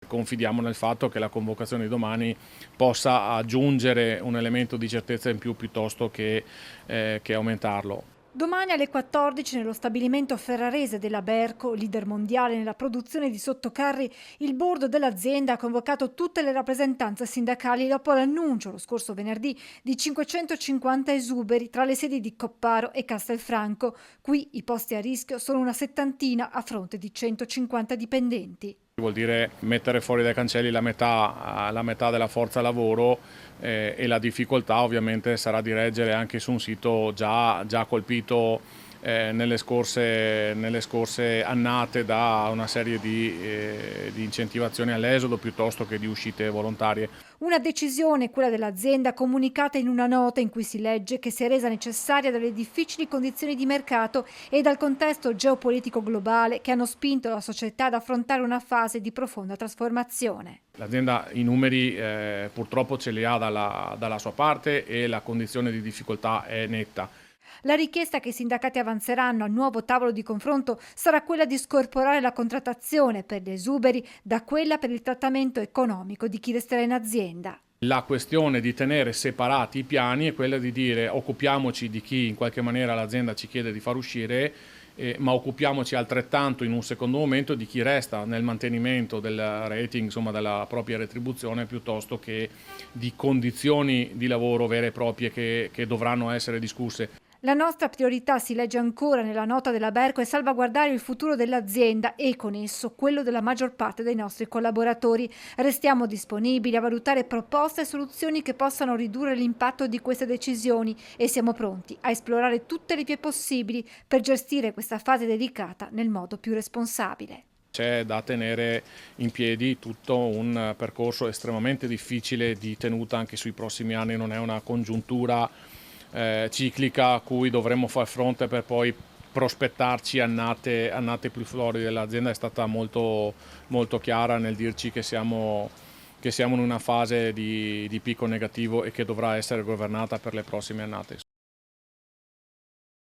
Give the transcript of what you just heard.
Confidiamo nel fatto che la convocazione di domani possa aggiungere un elemento di certezza in più piuttosto che aumentarlo. Domani alle 14 nello stabilimento ferrarese della Berco, leader mondiale nella produzione di sottocarri, il board dell'azienda ha convocato tutte le rappresentanze sindacali dopo l'annuncio lo scorso venerdì di 550 esuberi tra le sedi di Copparo e Castelfranco. Qui i posti a rischio sono una settantina a fronte di 150 dipendenti. Vuol dire mettere fuori dai cancelli la metà della forza lavoro e la difficoltà ovviamente sarà di reggere anche su un sito già colpito nelle scorse annate da una serie di incentivazioni all'esodo piuttosto che di uscite volontarie. Una decisione, quella dell'azienda, comunicata in una nota in cui si legge che si è resa necessaria dalle difficili condizioni di mercato e dal contesto geopolitico globale che hanno spinto la società ad affrontare una fase di profonda trasformazione. L'azienda i numeri purtroppo ce li ha dalla sua parte e la condizione di difficoltà è netta. La richiesta che i sindacati avanzeranno al nuovo tavolo di confronto sarà quella di scorporare la contrattazione per gli esuberi da quella per il trattamento economico di chi resterà in azienda. La questione di tenere separati i piani è quella di dire occupiamoci di chi in qualche maniera l'azienda ci chiede di far uscire, ma occupiamoci altrettanto in un secondo momento di chi resta nel mantenimento del rating, insomma della propria retribuzione, piuttosto che di condizioni di lavoro vere e proprie che dovranno essere discusse. La nostra priorità, si legge ancora nella nota della Berco, è salvaguardare il futuro dell'azienda e con esso quello della maggior parte dei nostri collaboratori. Restiamo disponibili a valutare proposte e soluzioni che possano ridurre l'impatto di queste decisioni e siamo pronti a esplorare tutte le vie possibili per gestire questa fase delicata nel modo più responsabile. C'è da tenere in piedi tutto un percorso estremamente difficile di tenuta anche sui prossimi anni, non è una congiuntura ciclica a cui dovremmo far fronte per poi prospettarci annate più floride. L'azienda è stata molto chiara nel dirci che siamo in una fase di picco negativo e che dovrà essere governata per le prossime annate.